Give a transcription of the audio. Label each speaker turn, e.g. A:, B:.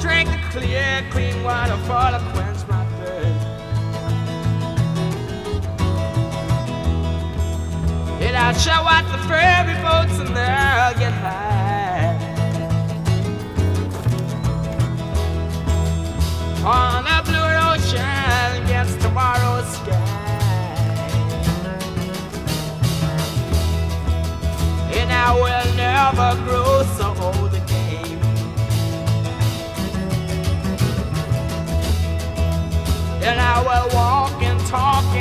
A: Drink the clear, clean water for to quench my thirst. And I'll show out the ferry boats and they'll get high on the blue